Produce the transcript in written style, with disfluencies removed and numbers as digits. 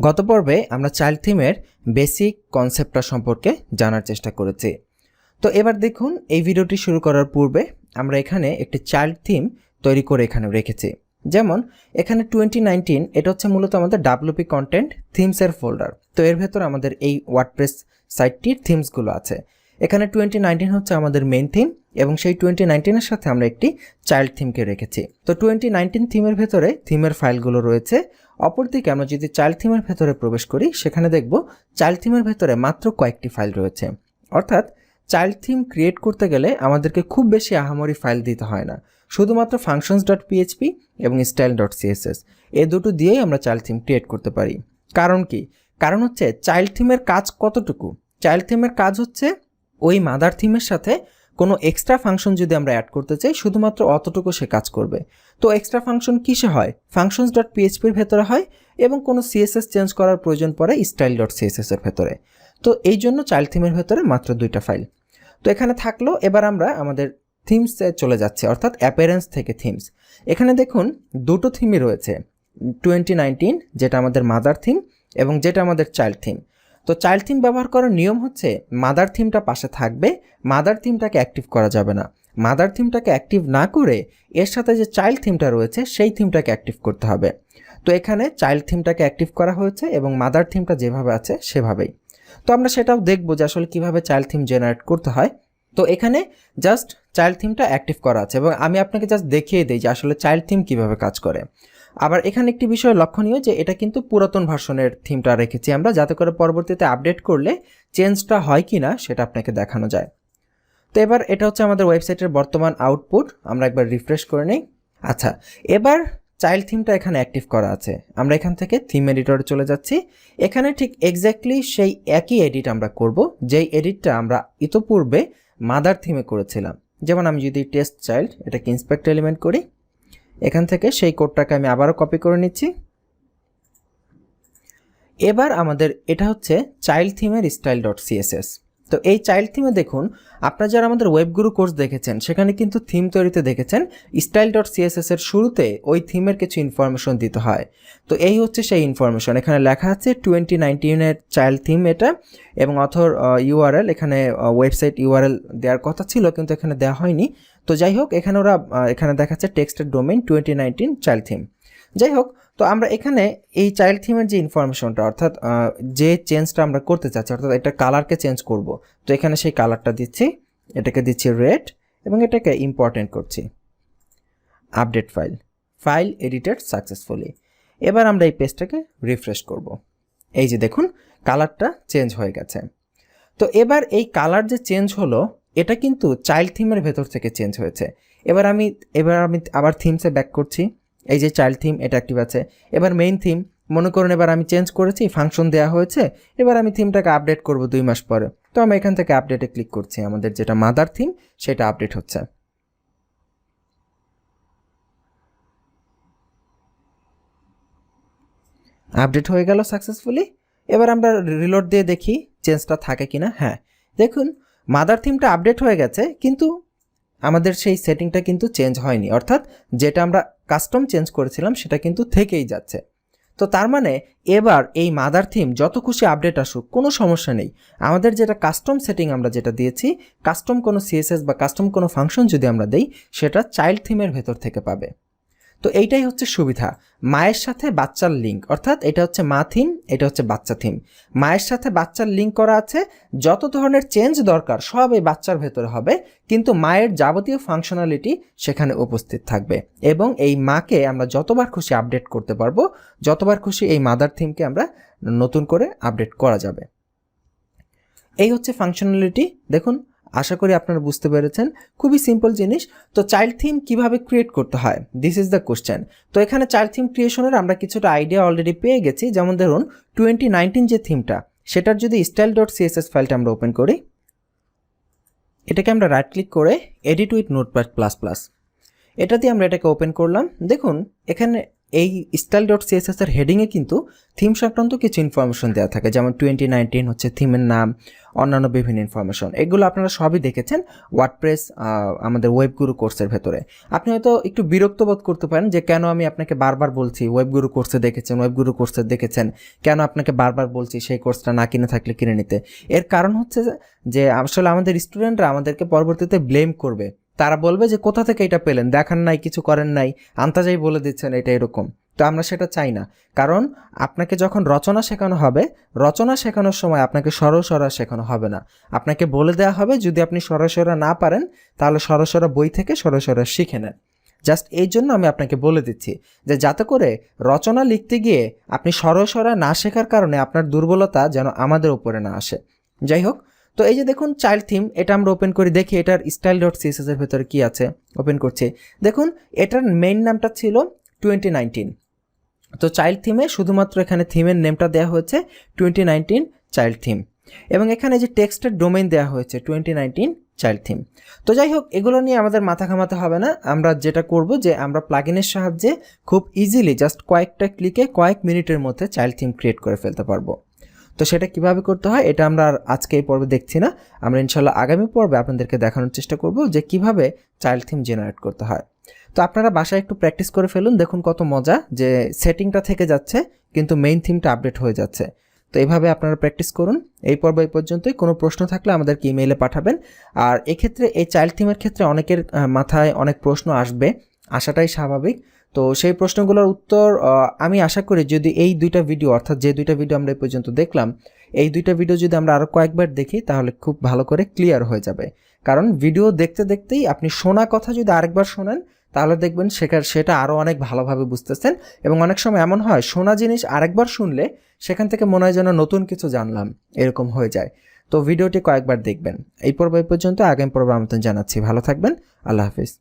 গত পর্বে আমরা চাইল্ড থিমের বেসিক কনসেপ্টটা সম্পর্কে জানার চেষ্টা করেছি। তো এবার দেখুন, এই ভিডিওটি শুরু করার পূর্বে আমরা এখানে একটি চাইল্ড থিম তৈরি করে এখানে রেখেছি। যেমন এখানে 2019 এটা হচ্ছে মূলত আমাদের ডাব্লিউপি কন্টেন্ট থিমসের ফোল্ডার। তো এর ভেতর আমাদের এই ওয়ার্ডপ্রেস সাইটটির থিমসগুলো আছে। এখানে 2019 হচ্ছে আমাদের মেইন থিম এবং সেই 2019-এর সাথে আমরা একটি চাইল্ড থিমকে রেখেছি। তো 2019 থিমের ভেতরে থিমের ফাইলগুলো রয়েছে। অপরদিকে আমরা যদি চাইল্ড থিমের ভেতরে প্রবেশ করি, সেখানে দেখব চাইল্ড থিমের ভেতরে মাত্র কয়েকটি ফাইল রয়েছে। অর্থাৎ চাইল্ড থিম ক্রিয়েট করতে গেলে আমাদেরকে খুব বেশি আহামরি ফাইল দিতে হয় না। শুধুমাত্র functions.php এবং style.css এই দুটো দিয়েই আমরা চাইল্ড থিম ক্রিয়েট করতে পারি। কারণ কি? কারণ হচ্ছে চাইল্ড থিমের কাজ কতটুকু? চাইল্ড থিমের কাজ হচ্ছে ওই মাদার থিমের সাথে কোনো এক্সট্রা ফাংশন যদি আমরা অ্যাড করতে চাই, শুধুমাত্র অতটুকু সে কাজ করবে। তো এক্সট্রা ফাংশন কিসে হয়? functions.php-র ভেতরে হয় এবং কোনো সিএসএস চেঞ্জ করার প্রয়োজন পড়ে style.css-এর ভেতরে। তো এই জন্য চাইল্ড থিমের ভেতরে মাত্র দুইটা ফাইল। তো এখানে থাকলো। এবার আমরা আমাদের থিমসে চলে যাচ্ছি, অর্থাৎ অ্যাপিয়ারেন্স থেকে থিমস। এখানে দেখুন দুটো থিমই রয়েছে, 2019 যেটা আমাদের মাদার থিম এবং যেটা আমাদের চাইল্ড থিম। তো চাইল্ড থিম ব্যবহার করার নিয়ম হচ্ছে মাদার থিমটা পাশে থাকবে, মাদার থিমটাকে অ্যাক্টিভ করা যাবে না। মাদার থিমটাকে অ্যাক্টিভ না করে এর সাথে যে চাইল্ড থিমটা রয়েছে সেই থিমটাকে অ্যাক্টিভ করতে হবে। তো এখানে চাইল্ড থিমটাকে অ্যাক্টিভ করা হয়েছে এবং মাদার থিমটা যেভাবে আছে সেভাবেই। তো আমরা সেটাও দেখবো যে আসলে কীভাবে চাইল্ড থিম জেনারেট করতে হয়। তো এখানে জাস্ট চাইল্ড থিমটা অ্যাক্টিভ করা আছে এবং আমি আপনাকে জাস্ট দেখিয়ে দিই যে আসলে চাইল্ড থিম কীভাবে কাজ করে। আবার এখানে একটি বিষয় লক্ষণীয় যে এটা কিন্তু পুরাতন ভার্সনের থিমটা রেখেছি আমরা, যাতে করে পরবর্তীতে আপডেট করলে চেঞ্জটা হয় কি না সেটা আপনাকে দেখানো যায়। তো এবার এটা হচ্ছে আমাদের ওয়েবসাইটের বর্তমান আউটপুট। আমরা একবার রিফ্রেশ করে নিই। আচ্ছা, এবার চাইল্ড থিমটা এখানে অ্যাক্টিভ করা আছে। আমরা এখান থেকে থিম এডিটরে চলে যাচ্ছি। এখানে ঠিক এক্স্যাক্টলি সেই একই এডিট আমরা করব যেই এডিটটা আমরা ইতোপূর্বে মাদার থিমে করেছিলাম। যেমন আমি যদি টেস্ট চাইল্ড এটাকে ইন্সপেক্ট এলিমেন্ট করি, এখান থেকে সেই কোডটাকে আমি আবারও কপি করে নিচ্ছি। এবার আমাদের এটা হচ্ছে চাইল্ড থিমের style.css। তো এই চাইল্ড থিমে দেখুন, আপনারা যারা আমাদের ওয়েবগুরু কোর্স দেখেছেন সেখানে কিন্তু থিম তৈরিতে দেখেছেন style.css এর শুরুতে ওই থিমের কিছু ইনফরমেশন দিতে হয়। তো এই হচ্ছে সেই ইনফরমেশন। এখানে লেখা আছে 2019-এর চাইল্ড থিম এটা, এবং অথর ইউআরএল, এখানে ওয়েবসাইট ইউআরএল দেওয়ার কথা ছিল কিন্তু এখানে দেওয়া হয়নি। তো যাই হোক, এখানে ওরা এখানে দেখাচ্ছে টেক্সটের ডোমেইন 2019 চাইল্ড থিম। যাই হোক, তো আমরা এখানে এই চাইল্ড থিমের যে ইনফরমেশনটা, অর্থাৎ যে চেঞ্জটা আমরা করতে চাচ্ছি, অর্থাৎ এটা কালারকে চেঞ্জ করব, তো এখানে সেই কালারটা দিচ্ছি, এটাকে দিচ্ছি রেড এবং এটাকে ইম্পর্টেন্ট করছি আপডেট ফাইল এডিটেড সাকসেসফুলি। এবার আমরা এই পেজটাকে রিফ্রেশ করব। এই যে দেখুন কালারটা চেঞ্জ হয়ে গেছে। তো এবার এই কালার যে চেঞ্জ হলো এটা কিন্তু চাইল্ড থিমের ভেতর থেকে চেঞ্জ হয়েছে। এবার আমি আবার থিমসে ব্যাক করছি। এই যে চাইল্ড থিম এটা অ্যাক্টিভ আছে। এবার মেইন থিম, মনে করুন এবার আমি চেঞ্জ করেছি, ফাংশন দেওয়া হয়েছে, এবার আমি থিমটাকে আপডেট করব 2 মাস পরে। তো আমি এখান থেকে আপডেটে ক্লিক করছি, আমাদের যেটা মাদার থিম সেটা আপডেট হচ্ছে। আপডেট হয়ে গেল সাকসেসফুলি। এবার আমরা রিলোড দিয়ে দেখি চেঞ্জটা থাকে কিনা। হ্যাঁ, দেখুন মাদার থিমটা আপডেট হয়ে গেছে কিন্তু আমাদের সেই সেটিংটা কিন্তু চেঞ্জ হয়নি, অর্থাৎ যেটা আমরা কাস্টম চেঞ্জ করেছিলাম সেটা কিন্তু থেকেই যাচ্ছে। তো তার মানে এবার এই মাদার থিম যত খুশি আপডেট আসুক কোনো সমস্যা নেই। আমাদের যেটা কাস্টম সেটিং আমরা যেটা দিয়েছি, কাস্টম কোনো সিএসএস বা কাস্টম কোনো ফাংশন যদি আমরা দেই সেটা চাইল্ড থিমের ভেতর থেকে পাবে। তো এইটাই হচ্ছে সুবিধা, মায়ের সাথে বাচ্চার লিঙ্ক, অর্থাৎ এটা হচ্ছে মা থিম, এটা হচ্ছে বাচ্চা থিম। মায়ের সাথে বাচ্চার লিঙ্ক করা আছে, যত ধরনের চেঞ্জ দরকার সব এই বাচ্চার ভেতরে হবে, কিন্তু মায়ের যাবতীয় ফাংশনালিটি সেখানে উপস্থিত থাকবে এবং এই মাকে আমরা যতবার খুশি আপডেট করতে পারবো, যতবার খুশি এই মাদার থিমকে আমরা নতুন করে আপডেট করা যাবে। এই হচ্ছে ফাংশনালিটি। দেখুন, আশা করি আপনারা বুঝতে পেরেছেন, খুবই সিম্পল জিনিস। তো চাইল্ড থিম কিভাবে ক্রিয়েট করতে হয়, দিস ইজ দ্য কোশ্চেন। তো এখানে চাইল্ড থিম ক্রিয়েশনের আমরা কিছুটা আইডিয়া অলরেডি পেয়ে গেছি। যেমন ধরুন 2019 যে থিমটা, সেটার যদি style.css ফাইলটা আমরা ওপেন করি, এটাকে আমরা রাইট ক্লিক করে edit with notepad plus plus এটা দিয়ে আমরা এটাকে ওপেন করলাম। দেখুন এখানে এই স্টাইল ডট সিএসএস এর হেডিংয়ে কিন্তু থিম সংক্রান্ত কিছু ইনফরমেশন দেওয়া থাকে, যেমন 2019 হচ্ছে থিমের নাম, অন্যান্য বিভিন্ন ইনফরমেশন। এগুলো আপনারা সবই দেখেছেন ওয়ার্ডপ্রেস আমাদের ওয়েবগুরু কোর্সের ভেতরে। আপনি হয়তো একটু বিরক্ত বোধ করতে পারেন যে কেন আমি আপনাকে বারবার বলছি ওয়েবগুরু কোর্সে দেখেছেন, ওয়েবগুরু কোর্সে দেখেছেন, কেন আপনাকে বারবার বলছি সেই কোর্সটা না কিনে থাকলে কিনে নিতে। এর কারণ হচ্ছে যে আসলে আমাদের স্টুডেন্টরা আমাদেরকে পরবর্তীতে ব্লেম করবে, তারা বলবে যে কোথা থেকে এটা পেলেন, দেখান নাই, কিছু করেন নাই, আন্তাজাই বলে দিচ্ছেন, এটা এরকম। তো আমরা সেটা চাই না, কারণ আপনাকে যখন রচনা শেখানো হবে, রচনা শেখানোর সময় আপনাকে সরসরা শেখানো হবে না, আপনাকে বলে দেওয়া হবে যদি আপনি সরসরা না পারেন তাহলে সরসরা বই থেকে সরসরা শিখে নেন। জাস্ট এই জন্য আমি আপনাকে বলে দিচ্ছি যে যাতে করে রচনা লিখতে গিয়ে আপনি সরসরা না শেখার কারণে আপনার দুর্বলতা যেন আমাদের উপরে না আসে। যাই হোক, তো এই যে দেখুন চাইল্ড থিম, এটা আমরা ওপেন করে দেখি এটার স্টাইল ডট সিএসএস এর ভেতরে কী আছে। ওপেন করছি, দেখুন এটার মেইন নামটা ছিল 2019। তো চাইল্ড থিমে শুধুমাত্র এখানে থিমের নেমটা দেওয়া হয়েছে 2019 চাইল্ড থিম, এবং এখানে যে টেক্সটের ডোমেইন দেওয়া হয়েছে 2019 চাইল্ড থিম। তো যাই হোক, এগুলো নিয়ে আমাদের মাথা ঘামাতে হবে না। আমরা যেটা করব যে আমরা প্লাগইনের সাহায্যে খুব ইজিলি জাস্ট কয়েকটা ক্লিকে কয়েক মিনিটের মধ্যে চাইল্ড থিম ক্রিয়েট করে ফেলতে পারবো। তো সেটা কিভাবে করতে হয় এটা আমরা আর আজকে এই পর্বে দেখছি না, আমরা ইনশাল্লাহ আগামী পর্বে আপনাদেরকে দেখানোর চেষ্টা করব যে কিভাবে চাইল্ড থিম জেনারেট করতে হয়। তো আপনারা বাসায় একটু প্র্যাকটিস করে ফেলুন, দেখুন কত মজা যে সেটিংটা থেকে যাচ্ছে কিন্তু মেইন থিমটা আপডেট হয়ে যাচ্ছে। তো এইভাবে আপনারা প্র্যাকটিস করুন। এই পর্ব এই পর্যন্তই। কোনো প্রশ্ন থাকলে আমাদেরকে ইমেইলে পাঠাবেন। আর এক্ষেত্রে এই চাইল্ড থিমের ক্ষেত্রে অনেকের মাথায় অনেক প্রশ্ন আসবে, আসাটাই স্বাভাবিক। তো সেই প্রশ্নগুলোর উত্তর আমি আশা করি যদি এই দুইটা ভিডিও, অর্থাৎ যে দুইটা ভিডিও আমরা এই পর্যন্ত দেখলাম, এই দুইটা ভিডিও যদি আমরা আরও কয়েকবার দেখি তাহলে খুব ভালো করে ক্লিয়ার হয়ে যাবে। কারণ ভিডিও দেখতে দেখতেই আপনি শোনা কথা যদি আরেকবার শোনেন তাহলে দেখবেন সেটা আরও অনেক ভালোভাবে বুঝতেছেন। এবং অনেক সময় এমন হয় শোনা জিনিস আরেকবার শুনলে সেখান থেকে মনে হয় যেন নতুন কিছু জানলাম, এরকম হয়ে যায়। তো ভিডিওটি কয়েকবার দেখবেন। এই পর্ব এই পর্যন্ত, আগামী পর্ব আমন্ত্রণ জানাচ্ছি। ভালো থাকবেন, আল্লাহ হাফিজ।